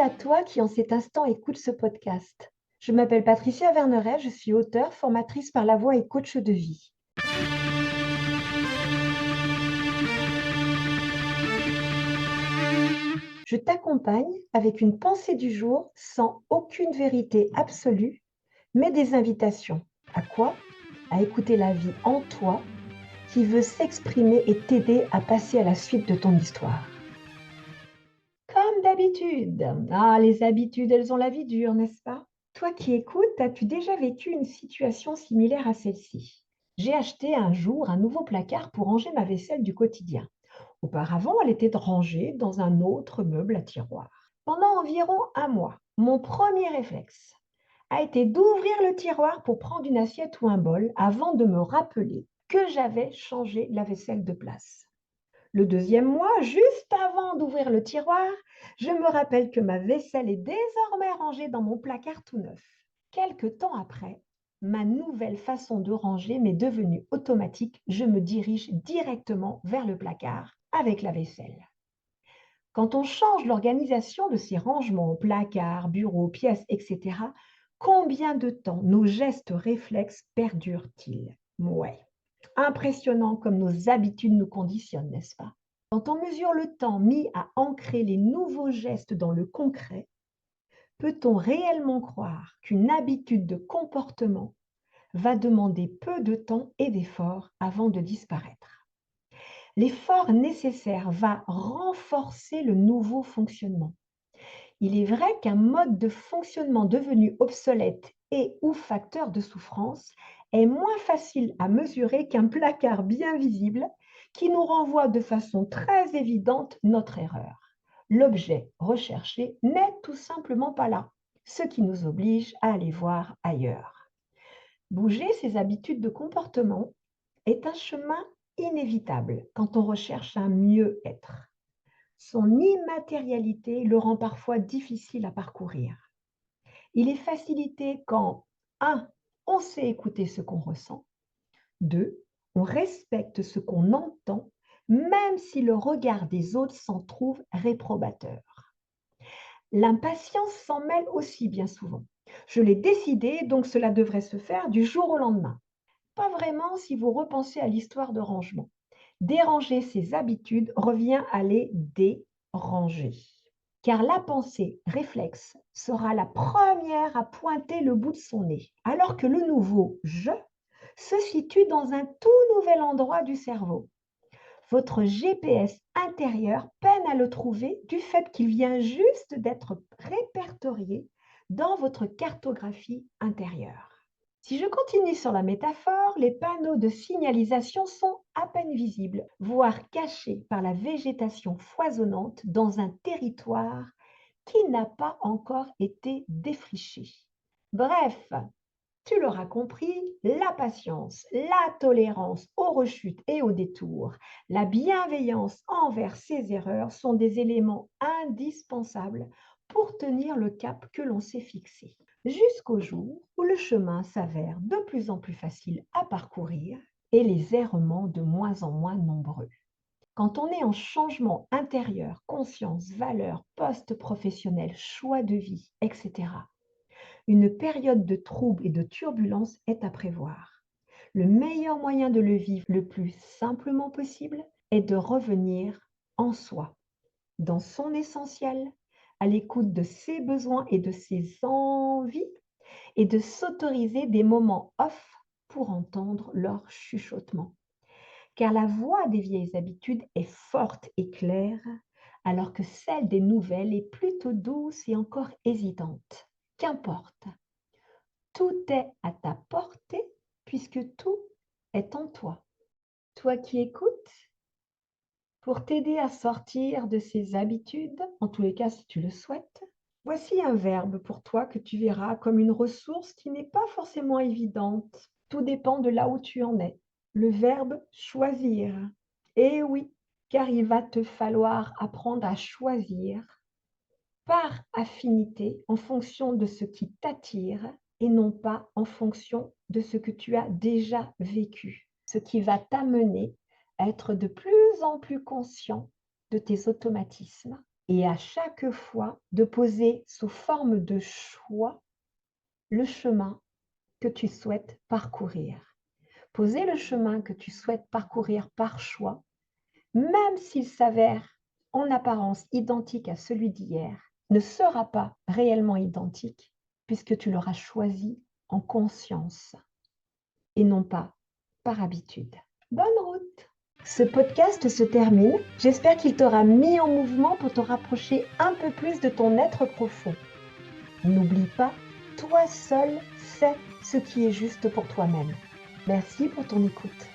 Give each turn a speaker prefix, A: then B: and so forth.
A: à toi qui en cet instant écoute ce podcast. Je m'appelle Patricia Verneret, je suis auteure, formatrice par la voix et coach de vie. Je t'accompagne avec une pensée du jour sans aucune vérité absolue, mais des invitations. À quoi? À écouter la vie en toi qui veut s'exprimer et t'aider à passer à la suite de ton histoire. Comme d'habitude. Ah, les habitudes, elles ont la vie dure, n'est-ce pas? Toi qui écoutes, as-tu déjà vécu une situation similaire à celle-ci? J'ai acheté un jour un nouveau placard pour ranger ma vaisselle du quotidien. Auparavant, elle était rangée dans un autre meuble à tiroir. Pendant environ un mois, mon premier réflexe a été d'ouvrir le tiroir pour prendre une assiette ou un bol avant de me rappeler que j'avais changé la vaisselle de place. Le deuxième mois, juste avant d'ouvrir le tiroir, je me rappelle que ma vaisselle est désormais rangée dans mon placard tout neuf. Quelque temps après, ma nouvelle façon de ranger m'est devenue automatique. Je me dirige directement vers le placard avec la vaisselle. Quand on change l'organisation de ces rangements, placards, bureaux, pièces, etc., combien de temps nos gestes réflexes perdurent-ils? Ouais. Impressionnant comme nos habitudes nous conditionnent, n'est-ce pas? Quand on mesure le temps mis à ancrer les nouveaux gestes dans le concret, peut-on réellement croire qu'une habitude de comportement va demander peu de temps et d'efforts avant de disparaître? L'effort nécessaire va renforcer le nouveau fonctionnement. Il est vrai qu'un mode de fonctionnement devenu obsolète et ou facteur de souffrance est moins facile à mesurer qu'un placard bien visible qui nous renvoie de façon très évidente notre erreur. L'objet recherché n'est tout simplement pas là, ce qui nous oblige à aller voir ailleurs. Bouger ses habitudes de comportement est un chemin inévitable quand on recherche un mieux-être. Son immatérialité le rend parfois difficile à parcourir. Il est facilité quand 1. On sait écouter ce qu'on ressent. 2. On respecte ce qu'on entend, même si le regard des autres s'en trouve réprobateur. L'impatience s'en mêle aussi bien souvent. Je l'ai décidé, donc cela devrait se faire du jour au lendemain. Pas vraiment si vous repensez à l'histoire de rangement. Déranger ses habitudes revient à les déranger. Car la pensée réflexe sera la première à pointer le bout de son nez, alors que le nouveau je se situe dans un tout nouvel endroit du cerveau. Votre GPS intérieur peine à le trouver du fait qu'il vient juste d'être répertorié dans votre cartographie intérieure. Si je continue sur la métaphore, les panneaux de signalisation sont à peine visibles, voire cachés par la végétation foisonnante dans un territoire qui n'a pas encore été défriché. Bref, tu l'auras compris, la patience, la tolérance aux rechutes et aux détours, la bienveillance envers ses erreurs sont des éléments indispensables pour tenir le cap que l'on s'est fixé. Jusqu'au jour où le chemin s'avère de plus en plus facile à parcourir et les errements de moins en moins nombreux. Quand on est en changement intérieur, conscience, valeurs, poste professionnel, choix de vie, etc., une période de trouble et de turbulence est à prévoir. Le meilleur moyen de le vivre le plus simplement possible est de revenir en soi, dans son essentiel, à l'écoute de ses besoins et de ses envies, et de s'autoriser des moments off pour entendre leur chuchotement. Car la voix des vieilles habitudes est forte et claire, alors que celle des nouvelles est plutôt douce et encore hésitante. Qu'importe, tout est à ta portée puisque tout est en toi. Toi qui écoutes, pour t'aider à sortir de ces habitudes, en tous les cas si tu le souhaites, voici un verbe pour toi que tu verras comme une ressource qui n'est pas forcément évidente. Tout dépend de là où tu en es. Le verbe choisir. Eh oui, car il va te falloir apprendre à choisir par affinité en fonction de ce qui t'attire et non pas en fonction de ce que tu as déjà vécu. Ce qui va t'amener à être de plus en plus conscient de tes automatismes et à chaque fois de poser sous forme de choix le chemin que tu souhaites parcourir. Poser le chemin que tu souhaites parcourir par choix, même s'il s'avère en apparence identique à celui d'hier, ne sera pas réellement identique puisque tu l'auras choisi en conscience et non pas par habitude. Bonne route! Ce podcast se termine. J'espère qu'il t'aura mis en mouvement pour te rapprocher un peu plus de ton être profond. N'oublie pas, toi seul sais ce qui est juste pour toi-même. Merci pour ton écoute.